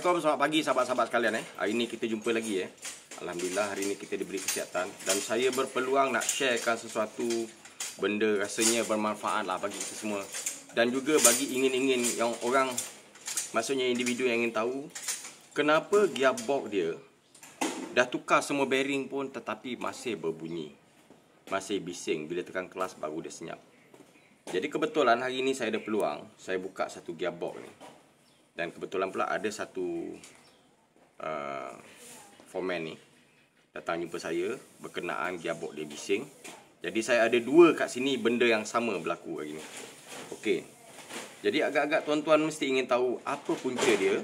Assalamualaikum, selamat pagi sahabat-sahabat sekalian. Hari ini kita jumpa lagi Alhamdulillah hari ini kita diberi kesihatan. Dan saya berpeluang nak sharekan sesuatu benda rasanya bermanfaat lah bagi kita semua. Dan juga bagi ingin-ingin yang orang, maksudnya individu yang ingin tahu kenapa gearbox dia dah tukar semua bearing pun tetapi masih berbunyi, masih bising. Bila tekan kelas baru dia senyap. Jadi kebetulan hari ini saya ada peluang, saya buka satu gearbox ni. Dan kebetulan pula ada satu foreman ni datang jumpa saya berkenaan gearbox dia bising. Jadi saya ada dua kat sini benda yang sama berlaku hari ni. Okey. Jadi agak-agak tuan-tuan mesti ingin tahu apa punca dia.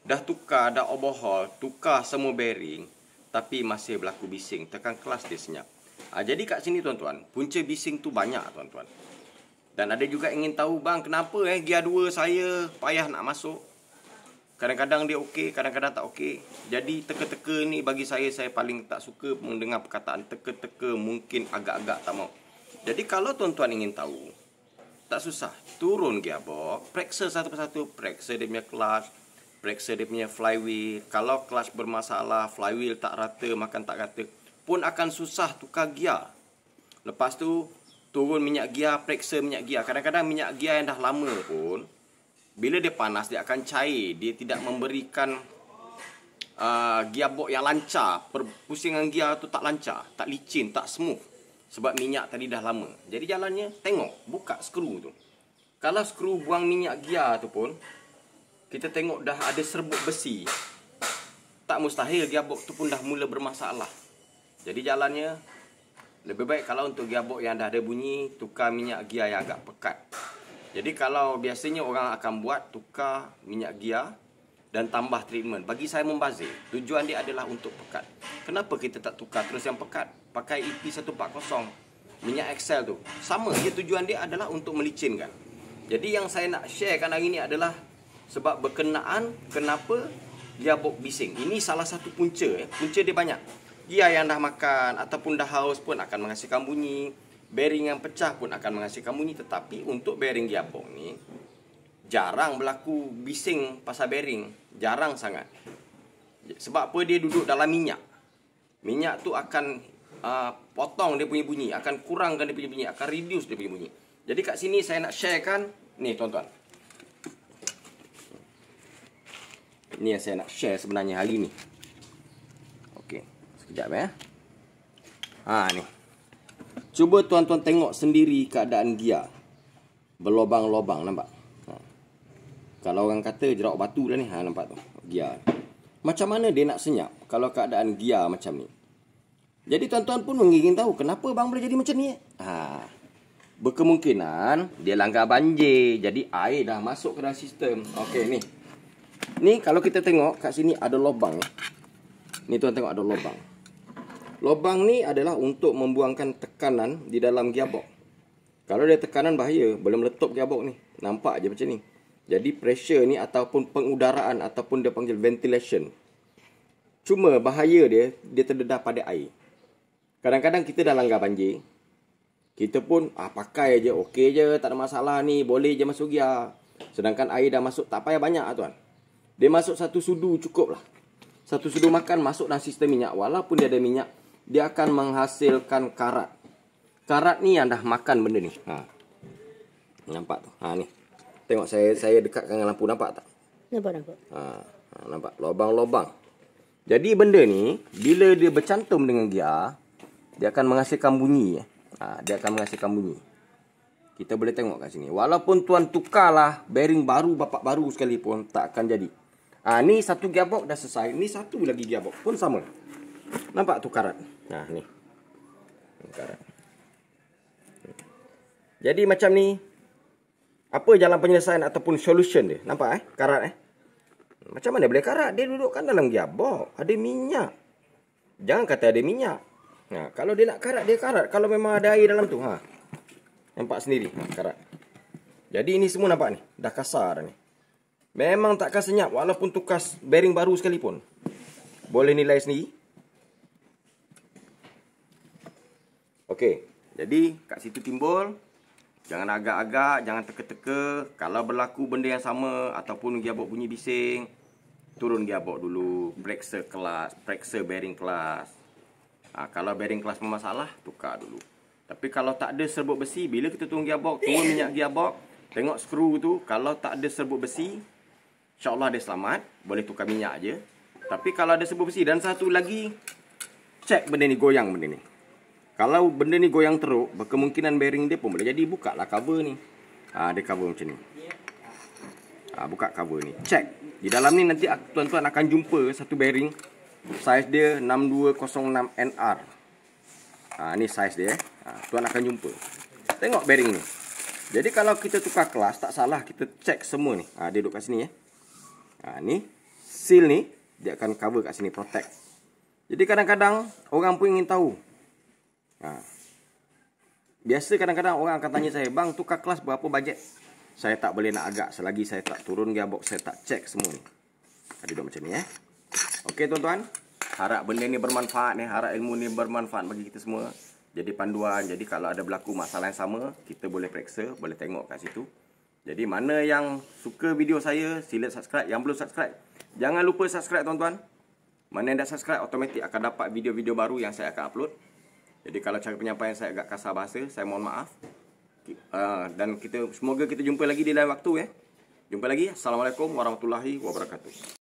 Dah tukar, dah overhaul, tukar semua bearing tapi masih berlaku bising. Tekan kelas dia senyap. Jadi kat sini tuan-tuan, punca bising tu banyak tuan-tuan. Dan ada juga ingin tahu, bang, kenapa gear 2 saya payah nak masuk. Kadang-kadang dia okey, kadang-kadang tak okey. Jadi teka-teka ni bagi saya paling tak suka mendengar perkataan teka-teka, mungkin agak-agak tak mau. Jadi kalau tuan-tuan ingin tahu, tak susah. Turun gearbox, periksa satu persatu, periksa dia punya clutch, periksa dia punya flywheel. Kalau clutch bermasalah, flywheel tak rata, makan tak rata, pun akan susah tukar gear. Lepas tu turun minyak gear, periksa minyak gear. Kadang-kadang minyak gear yang dah lama pun, bila dia panas, dia akan cair. Dia tidak memberikan gearbox yang lancar. Pusingan gear tu tak lancar, tak licin, tak smooth. Sebab minyak tadi dah lama. Jadi jalannya, tengok, buka skru tu. Kalau skru buang minyak gear tu pun, kita tengok dah ada serbuk besi. Tak mustahil gearbox tu pun dah mula bermasalah. Jadi jalannya, lebih baik kalau untuk gearbox yang dah ada bunyi, tukar minyak gear yang agak pekat. Jadi kalau biasanya orang akan buat tukar minyak gear dan tambah treatment. Bagi saya membazir. Tujuan dia adalah untuk pekat. Kenapa kita tak tukar terus yang pekat? Pakai EP140, minyak Excel tu. Sama je, tujuan dia adalah untuk melicinkan. Jadi yang saya nak sharekan hari ini adalah sebab berkenaan kenapa gearbox bising. Ini salah satu punca. Punca dia banyak. Gear yang dah makan ataupun dah haus pun akan menghasilkan bunyi. Bearing yang pecah pun akan menghasilkan bunyi. Tetapi untuk bearing gearbox ni, jarang berlaku bising pasal bearing. Jarang sangat. Sebab apa? Dia duduk dalam minyak. Minyak tu akan potong dia punya bunyi. Akan kurangkan dia punya bunyi. Akan reduce dia punya bunyi. Jadi kat sini saya nak sharekan. Ni tuan-tuan. Ini yang saya nak share sebenarnya hari ni. Okey. Sekejap ni. Cuba tuan-tuan tengok sendiri keadaan gear. Berlobang-lobang, nampak? Kalau orang kata jerawat batu dah ni, nampak tu, gear. Macam mana dia nak senyap kalau keadaan gear macam ni? Jadi tuan-tuan pun ingin tahu kenapa bang boleh jadi macam ni? Berkemungkinan dia langgar banjir. Jadi air dah masuk ke dalam sistem. Okey, ni. Ni kalau kita tengok kat sini ada lubang. Ni tuan tengok ada lubang. Lubang ni adalah untuk membuangkan tekanan di dalam gearbox. Kalau dia tekanan bahaya, boleh meletup gearbox ni. Nampak je macam ni. Jadi pressure ni ataupun pengudaraan ataupun dia panggil ventilation. Cuma bahaya dia terdedah pada air. Kadang-kadang kita dah langgar banjir. Kita pun pakai je, okey je, tak ada masalah ni, boleh je masuk gear. Sedangkan air dah masuk, tak payah banyak tuan. Dia masuk satu sudu cukup lah. Satu sudu makan masuk dalam sistem minyak. Walaupun dia ada minyak, dia akan menghasilkan karat. Karat ni yang dah makan benda ni. Nampak tu. Ni. Tengok saya dekatkan dengan lampu, nampak tak? Nampak. Nampak lubang-lubang. Jadi benda ni bila dia bercantum dengan gear, dia akan menghasilkan bunyi. Dia akan menghasilkan bunyi. Kita boleh tengok kat sini. Walaupun tuan tukarlah bearing baru, bapak baru sekalipun, tak akan jadi. Ni satu gearbox dah selesai. Ni satu lagi gearbox pun sama. Nampak tu karat. Ni. Karat. Jadi macam ni. Apa jalan penyelesaian ataupun solution dia? Nampak karat Macam mana boleh karat? Dia dudukkan dalam gearbox. Ada minyak. Jangan kata ada minyak. Kalau dia nak karat, dia karat. Kalau memang ada air dalam tu. Nampak sendiri. Karat. Jadi ini semua nampak ni. Dah kasar ni. Memang takkan senyap walaupun tukar bearing baru sekalipun. Boleh nilai sendiri. Okey. Jadi kat situ timbul. Jangan agak-agak, jangan teka-teka. Kalau berlaku benda yang sama ataupun gearbox bunyi bising, turun gearbox dulu, periksa bearing kelas. Kalau bearing kelas bermasalah, tukar dulu. Tapi kalau tak ada serbuk besi, bila kita turun gearbox, turun minyak gearbox, tengok skru tu, kalau tak ada serbuk besi, insya-Allah dia selamat, boleh tukar minyak je. Tapi kalau ada serbuk besi, dan satu lagi, cek benda ni goyang benda ni. Kalau benda ni goyang teruk, berkemungkinan bearing dia pun boleh jadi. Buka lah cover ni. Dia cover macam ni. Buka cover ni. Cek. Di dalam ni nanti tuan-tuan akan jumpa satu bearing. Saiz dia 6206 NR. Ni saiz dia. Tuan akan jumpa. Tengok bearing ni. Jadi kalau kita tukar kelas, tak salah kita cek semua ni. Dia duduk kat sini. Ni. Seal ni. Dia akan cover kat sini. Protect. Jadi kadang-kadang orang pun ingin tahu. Biasa kadang-kadang orang akan tanya saya, bang, tukar kelas berapa bajet? Saya tak boleh nak agak selagi saya tak turun gearbox, saya tak cek semua ni. Duduk macam ni. Okey tuan-tuan, harap benda ni bermanfaat ni, harap ilmu ni bermanfaat bagi kita semua. Jadi panduan, jadi kalau ada berlaku masalah yang sama, kita boleh periksa, boleh tengok kat situ. Jadi mana yang suka video saya, sila subscribe. Yang belum subscribe, jangan lupa subscribe tuan-tuan. Mana yang dah subscribe, automatik akan dapat video-video baru yang saya akan upload. Jadi kalau cara penyampaian saya agak kasar bahasa, saya mohon maaf. Dan semoga kita jumpa lagi di lain waktu. Jumpa lagi. Assalamualaikum warahmatullahi wabarakatuh.